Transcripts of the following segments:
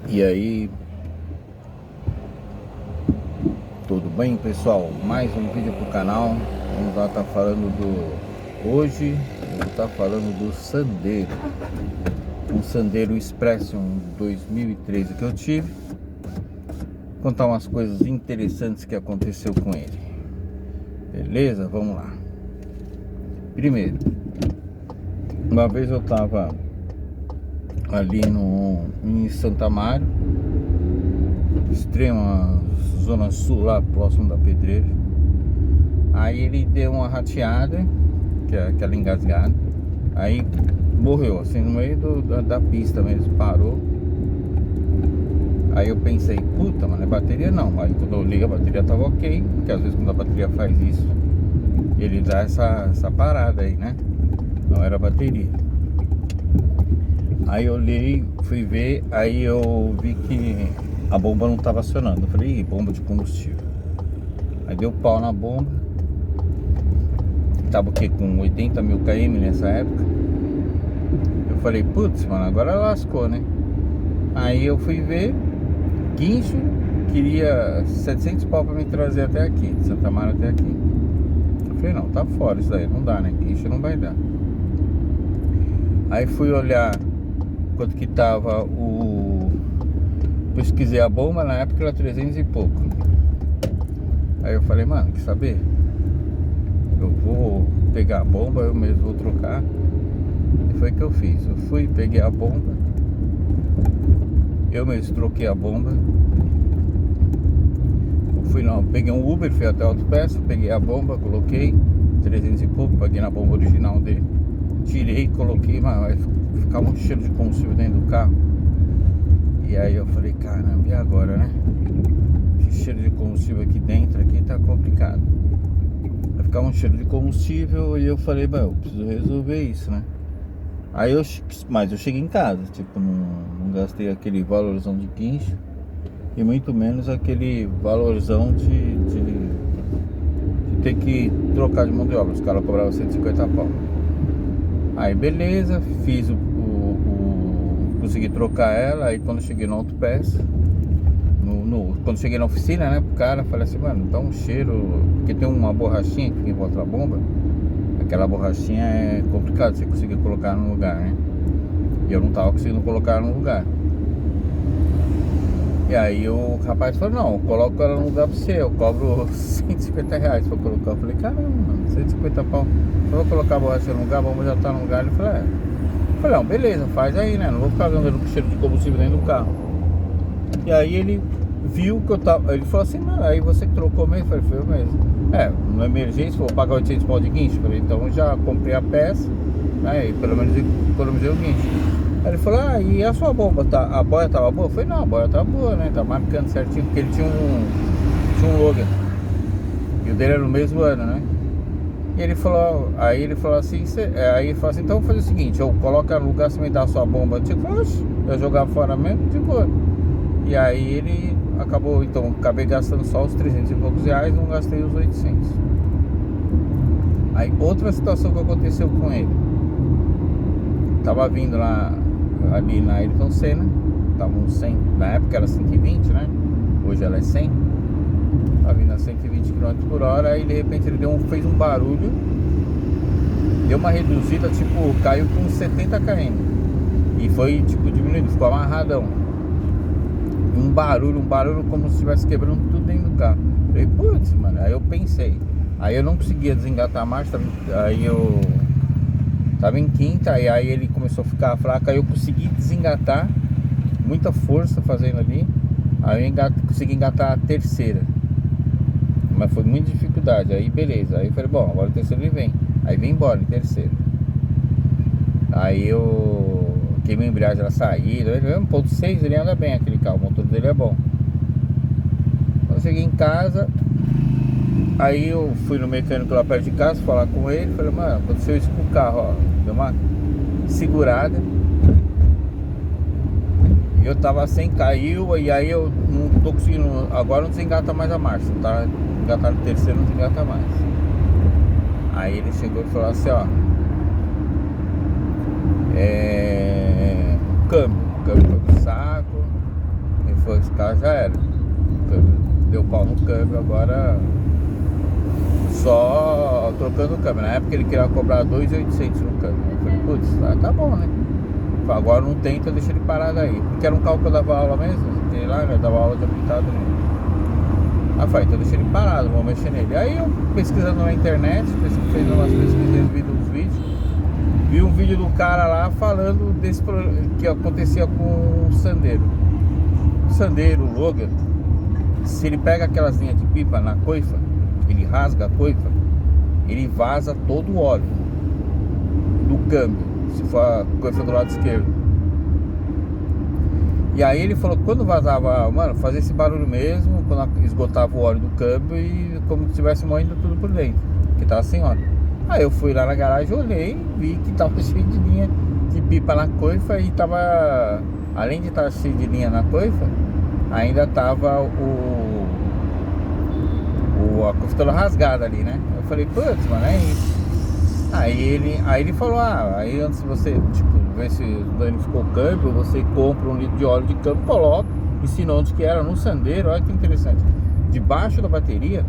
E aí, tudo bem, pessoal? Mais um vídeo pro canal. Vamos lá, tá falando do... Hoje eu vou estar falando do Sandero. Um Sandero Expression 2013 que eu tive. Contar umas coisas interessantes que aconteceu com ele. Beleza? Vamos lá. Primeiro, uma vez eu tava ali em Santa Mário, extrema zona sul, lá próximo da Pedreira. Aí ele deu uma rateada, que é aquela engasgada. Aí morreu, assim, no meio da pista mesmo, parou. Aí eu pensei, puta, mano, é bateria não. Aí quando eu liguei a bateria tava ok, porque às vezes quando a bateria faz isso, ele dá essa parada aí, né? Não era bateria. Aí eu olhei, fui ver, aí eu vi que a bomba não tava acionando. Eu falei, ih, bomba de combustível. Aí deu pau na bomba. Tava o quê? Com 80 mil km nessa época. Eu falei, putz, mano, agora lascou, né? Aí eu fui ver, guincho, queria 700 pau pra me trazer até aqui, de Santa Mara até aqui. Eu falei, não, tá fora isso daí, não dá, né? Guincho não vai dar. Aí fui olhar quanto que tava o... Pesquisei a bomba, na época era 300 e pouco. Aí eu falei, mano, quer saber? Eu vou pegar a bomba, eu mesmo vou trocar. E foi o que eu fiz. Eu fui, peguei a bomba, eu mesmo troquei a bomba. Eu fui não, peguei um Uber, fui até a autopeça, peguei a bomba, coloquei 300 e pouco, paguei na bomba original dele. Tirei, coloquei, mas vai ficar um cheiro de combustível dentro do carro. E aí eu falei, caramba, e agora, né? Esse cheiro de combustível aqui dentro aqui tá complicado. Vai ficar um cheiro de combustível e eu falei, bom, eu preciso resolver isso, né? Aí mas eu cheguei em casa, tipo, não gastei aquele valorzão de guincho e muito menos aquele valorzão de ter que trocar de mão de obra. Os caras cobravam 150 pau. Aí beleza, fiz consegui trocar ela. Aí quando cheguei no autopeça, quando cheguei na oficina, né, pro cara, falei assim, mano, dá um cheiro, porque tem uma borrachinha que fica em volta da bomba. Aquela borrachinha é complicado você conseguir colocar no lugar, né? E eu não tava conseguindo colocar no lugar. E aí o rapaz falou, não, eu coloco ela no lugar pra você, eu cobro 150 reais pra colocar. Eu falei, caramba, mano, 150 pau. Eu vou colocar a borracha no lugar, a bomba já tá no lugar. Ele falou, é. Eu falei, não, beleza, faz aí, né? Não vou ficar andando com cheiro de combustível dentro do carro. E aí ele viu que eu tava. Ele falou assim, mano, aí você que trocou mesmo? Eu falei, foi eu mesmo. É, na emergência, vou pagar 800 pau de guincho. Eu falei, então eu já comprei a peça, né? E pelo menos economizei o guincho. Aí ele falou, ah, e a sua bomba, a boia tava boa? Eu falei, não, a boia tava boa, né? Tá marcando certinho, porque ele tinha um Logan. E o dele era no mesmo ano, né? E ele falou, aí ele falou assim, aí ele falou assim, então vou fazer o seguinte, eu coloco no lugar, você me dá a sua bomba. Eu falei, oxe, eu jogar fora mesmo, de boa. E aí ele acabou, então, acabei gastando só os 300 e poucos reais, não gastei os 800. Aí outra situação que aconteceu com ele. Tava vindo lá, ali na Ayrton Senna, tava uns 100, na época era 120, né? Hoje ela é 100. Tava vindo a 120 km por hora, aí de repente ele fez um barulho, deu uma reduzida, tipo, caiu com 70 km. E foi, tipo, diminuindo, ficou amarradão. Um barulho como se estivesse quebrando tudo dentro do carro. Falei, putz, mano, aí eu pensei. Aí eu não conseguia desengatar a marcha, aí eu tava em quinta, e aí ele começou a ficar fraco, aí eu consegui desengatar, muita força fazendo ali. Aí eu consegui engatar a terceira, mas foi muita dificuldade. Aí beleza, aí eu falei, bom, agora o terceiro ele vem. Aí vem embora em terceiro. Aí eu queimei a embreagem na saída. Ele é 1.6, ele anda bem aquele carro, o motor dele é bom. Quando eu cheguei em casa, aí eu fui no mecânico lá perto de casa falar com ele. Falei, mano, aconteceu isso com o carro, ó. Deu uma segurada e eu tava sem, caiu. E aí eu não tô conseguindo, agora não desengata mais a marcha, tá? Engatar no terceiro, não desengata mais. Aí ele chegou e falou assim, ó, câmbio foi pro saco. Pô, esse carro já era. Deu pau no câmbio, agora só trocando o câmbio. Na época ele queria cobrar 2.800 no câmbio. Eu falei, putz, tá bom, né? Agora não tenta, deixa ele parado aí. Porque era um carro que eu dava aula mesmo, sei lá, eu dava aula de habilitado nele. Aí eu falei, então deixa ele parado, vou mexer nele. Aí eu pesquisando na internet, fazendo umas pesquisas, vi uns vídeos. Vi um vídeo do cara lá falando desse que acontecia com o Sandero. O Sandero, o Logan, se ele pega aquelas linhas de pipa na coifa, ele rasga a coifa, ele vaza todo o óleo do câmbio, se for a coifa do lado esquerdo. E aí ele falou que quando vazava, mano, fazia esse barulho mesmo, quando esgotava o óleo do câmbio e como se estivesse moendo tudo por dentro, que tava sem óleo. Aí eu fui lá na garagem, olhei, vi que tava cheio de linha de pipa na coifa e tava, além de estar cheio de linha na coifa, ainda tava a coifa toda rasgada ali, né? Eu falei, putz, mano, é isso. Aí ele falou, aí antes de você, tipo, ver se danificou o câmbio, você compra um litro de óleo de câmbio, coloca, ensinou onde que era, no Sandero, olha que interessante. Debaixo da bateria,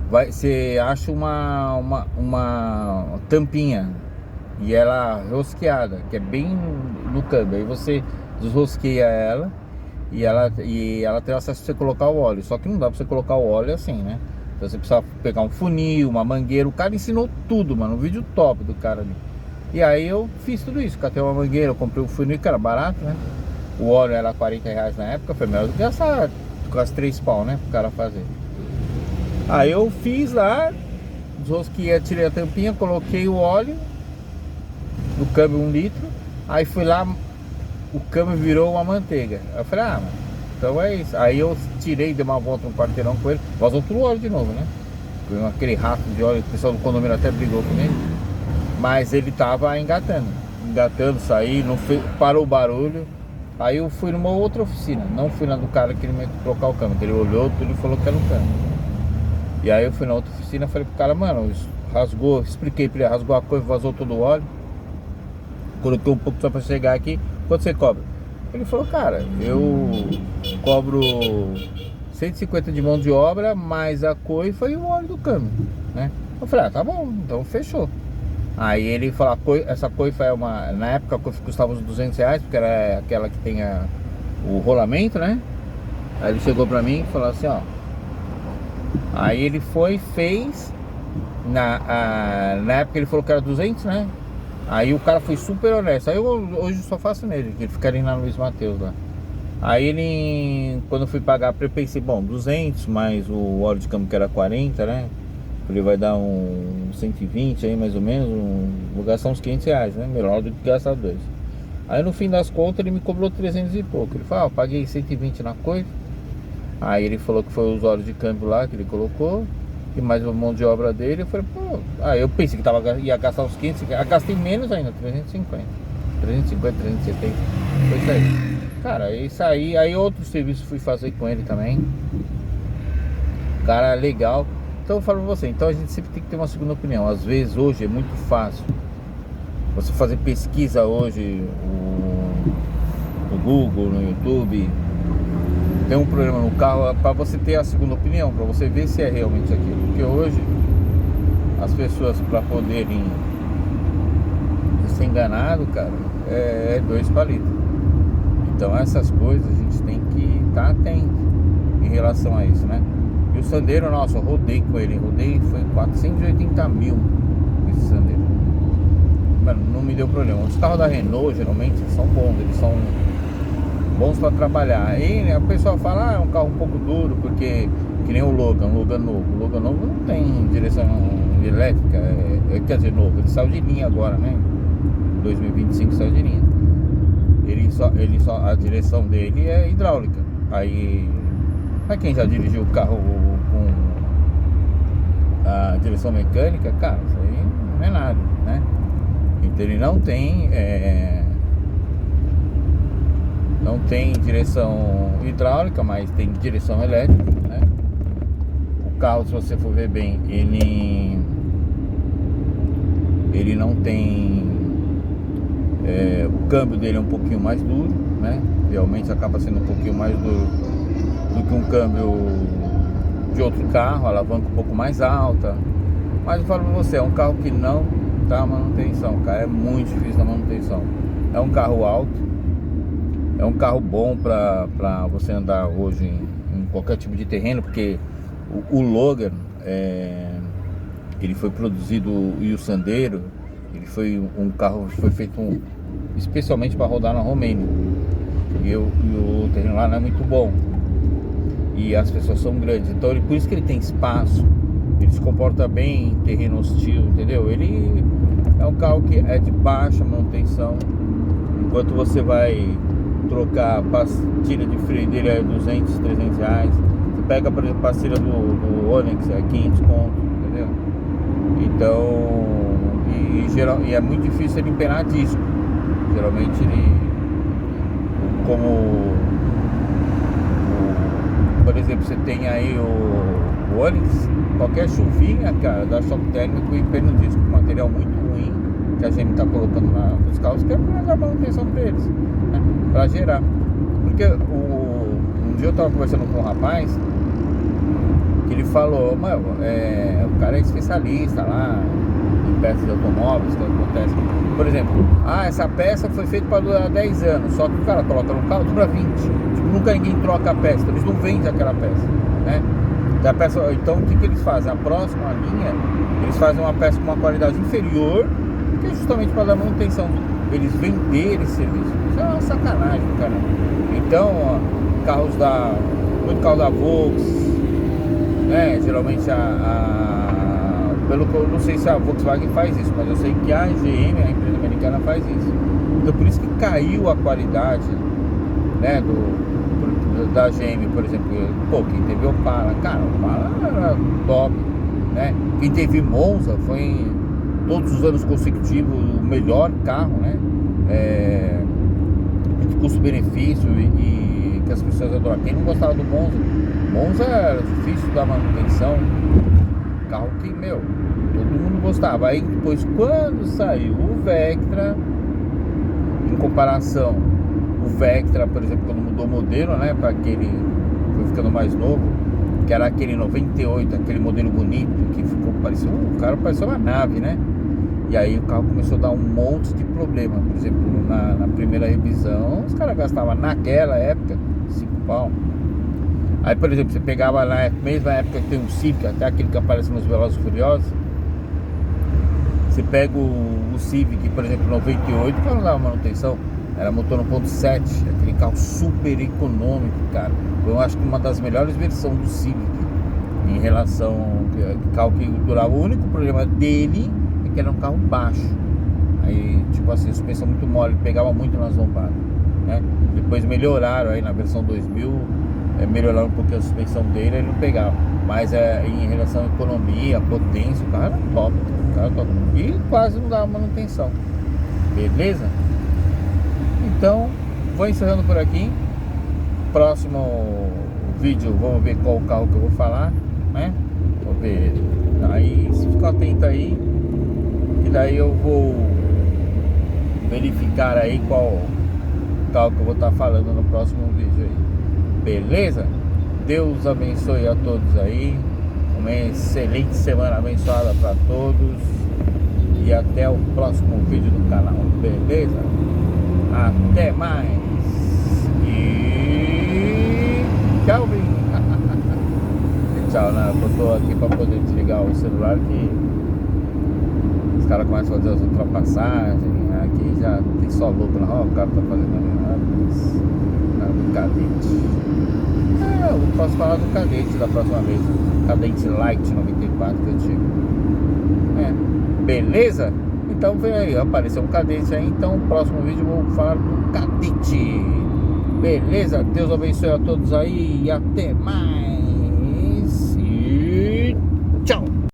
você acha uma tampinha e ela rosqueada, que é bem no câmbio. Aí você desrosqueia ela e ela tem acesso pra você colocar o óleo. Só que não dá pra você colocar o óleo assim, né? Então você precisa pegar um funil, uma mangueira. O cara ensinou tudo, mano. Um vídeo top do cara ali. E aí eu fiz tudo isso. Catei uma mangueira, eu comprei um funil que era barato, né? O óleo era R$40 na época. Foi melhor do que gastar quase 3 pau, né? Pro cara fazer. Aí eu fiz lá, desrosqueei, tirei a tampinha, coloquei o óleo do câmbio 1 litro. Aí fui lá, o câmbio virou uma manteiga. Aí eu falei, mano, então é isso. Aí eu tirei, dei uma volta no quarteirão com ele, vazou tudo o óleo de novo, né? Aquele rato de óleo, o pessoal do condomínio até brigou com ele. Mas ele tava engatando, saí, não fez, parou o barulho. Aí eu fui numa outra oficina, não fui na do cara que ele me trocar o câmbio, que ele olhou tudo e falou que era o câmbio. E aí eu fui na outra oficina, falei pro cara, mano, rasgou, expliquei pra ele, rasgou a coisa, vazou todo o óleo. Coloquei um pouco só pra chegar aqui, quanto você cobra? Ele falou, cara, eu cobro 150 de mão de obra, mais a coifa e o óleo do câmbio, né? Eu falei, tá bom, então fechou. Aí ele falou, essa coifa é uma, na época a coifa custava uns R$200, porque era aquela que tem o rolamento, né? Aí ele chegou pra mim e falou assim, ó. Aí ele foi, fez, na época ele falou que era 200, né? Aí o cara foi super honesto. Aí hoje eu só faço nele, que ele fica ali na Luiz Mateus lá. Aí ele, quando eu fui pagar, eu pensei, bom, 200 mais o óleo de câmbio que era 40, né? Ele vai dar um 120 aí mais ou menos, vou gastar uns R$500, né? Melhor do que gastar 2. Aí no fim das contas ele me cobrou 300 e pouco. Ele falou, eu paguei 120 na coisa. Aí ele falou que foi os óleos de câmbio lá que ele colocou e mais uma mão de obra dele. Eu falei, pô, aí eu pensei que ia gastar uns 500, gastei menos ainda, 350, 370, foi isso aí. Cara, isso aí outro serviço fui fazer com ele também. Cara, legal. Então eu falo pra você, então a gente sempre tem que ter uma segunda opinião. Às vezes hoje é muito fácil você fazer pesquisa hoje no Google, no YouTube. Tem um problema no carro para você ter a segunda opinião, para você ver se é realmente aquilo. Porque hoje as pessoas, para poderem ser enganado, cara, é 2 palitos. Então essas coisas a gente tem que estar atento em relação a isso, né? E o Sandero, nossa, eu rodei com ele, foi 480 mil esse Sandero. Mano, não me deu problema. Os carros da Renault geralmente são bons, eles são bons para trabalhar. Aí a pessoa fala, é um carro um pouco duro, porque que nem o Logan novo. O Logan novo não tem direção elétrica, quer dizer, novo, ele saiu de linha agora, né? 2025 saiu de linha. A direção dele é hidráulica. Aí, pra quem já dirigiu o carro com a direção mecânica, cara, isso aí não é nada, né? Então ele não tem direção hidráulica, mas tem direção elétrica, né? O carro, se você for ver bem, ele não tem O câmbio dele é um pouquinho mais duro, né? Realmente acaba sendo um pouquinho mais duro do que um câmbio de outro carro, a alavanca um pouco mais alta. Mas eu falo pra você, é um carro que não dá manutenção, cara, é muito difícil da manutenção. É um carro alto, é um carro bom pra você andar hoje em qualquer tipo de terreno, porque o Logan, ele foi produzido, e o Sandero, ele foi um carro que foi feito especialmente para rodar na Romênia. E o terreno lá não é muito bom. E as pessoas são grandes. Então por isso que ele tem espaço. Ele se comporta bem em terreno hostil, entendeu? Ele é um carro que é de baixa manutenção. Enquanto você vai trocar a pastilha de freio dele é 200, 300 reais. Você pega, por exemplo, a pastilha do Onix, é 500 conto, entendeu? Então, e é muito difícil ele empenar disco. Geralmente ele, por exemplo, você tem aí o Onix, qualquer chuvinha, cara, dá choque térmico e emperna o disco. Um material muito ruim que a gente tá colocando nos carros, que é pra dar manutenção pra eles, né? Pra gerar. Porque um dia eu tava conversando com um rapaz que ele falou, mano, o cara é especialista lá em peças de automóveis, que acontece. Por exemplo, essa peça foi feita para durar 10 anos, só que o cara coloca no carro, dura 20. Tipo, nunca ninguém troca a peça, eles não vendem aquela peça, né? Então o que eles fazem? A próxima linha, eles fazem uma peça com uma qualidade inferior, que é justamente para dar manutenção. Eles venderem esse serviço. Isso é uma sacanagem, cara. Então, muito carro da Volkswagen, né? Geralmente pelo que eu não sei se a Volkswagen faz isso, mas eu sei que a GM, a empresa americana, faz isso. Então por isso que caiu a qualidade, né, da GM, por exemplo. Quem teve Opala, cara, Opala era top, né? Quem teve Monza foi em todos os anos consecutivos o melhor carro, né? De custo-benefício e que as pessoas adoram. Quem não gostava do Monza era difícil da manutenção, carro que, todo mundo gostava. Aí depois, quando saiu o Vectra, em comparação, o Vectra, por exemplo, quando mudou o modelo, né, para aquele, foi ficando mais novo, que era aquele 98, aquele modelo bonito, que ficou parecendo, o cara parecia uma nave, né? E aí o carro começou a dar um monte de problema. Por exemplo, na primeira revisão, os caras gastavam naquela época 5 pau. Aí, por exemplo, você pegava na mesma época que tem um Civic, até aquele que aparece nos Velozes e Furiosos. Você pega o Civic, por exemplo, 98, que não dava manutenção, era motor 1.7, aquele carro super econômico, cara. Eu acho que uma das melhores versões do Civic em relação ao carro que durava. O único problema dele é que era um carro baixo. Aí, tipo assim, suspensão muito mole, pegava muito nas lombadas, né? Depois melhoraram aí na versão 2000. Melhoraram um pouquinho a suspensão dele, ele não pegava. Mas em relação à economia, potência, o carro era top, e quase não dava manutenção. Beleza? Então, vou encerrando por aqui. Próximo vídeo, vamos ver qual carro que eu vou falar, né? Vou ver. Aí, se ficar atento aí, e daí eu vou verificar aí qual carro que eu vou estar falando no próximo vídeo aí. Beleza? Deus abençoe a todos aí. Uma excelente semana abençoada para todos. E até o próximo vídeo do canal. Beleza? Até mais. E tchau, tchau, né? Eu tô aqui para poder desligar o celular, que os caras começam a fazer as ultrapassagens. Aqui já tem só louco na rua. O cara tá fazendo do Cadete. Eu posso falar do Cadete da próxima vez. Cadete Light 94 que eu tive. Beleza? Então vem aí, apareceu um Cadete aí. Então no próximo vídeo eu vou falar do Cadete. Beleza? Deus abençoe a todos aí. E até mais. E tchau.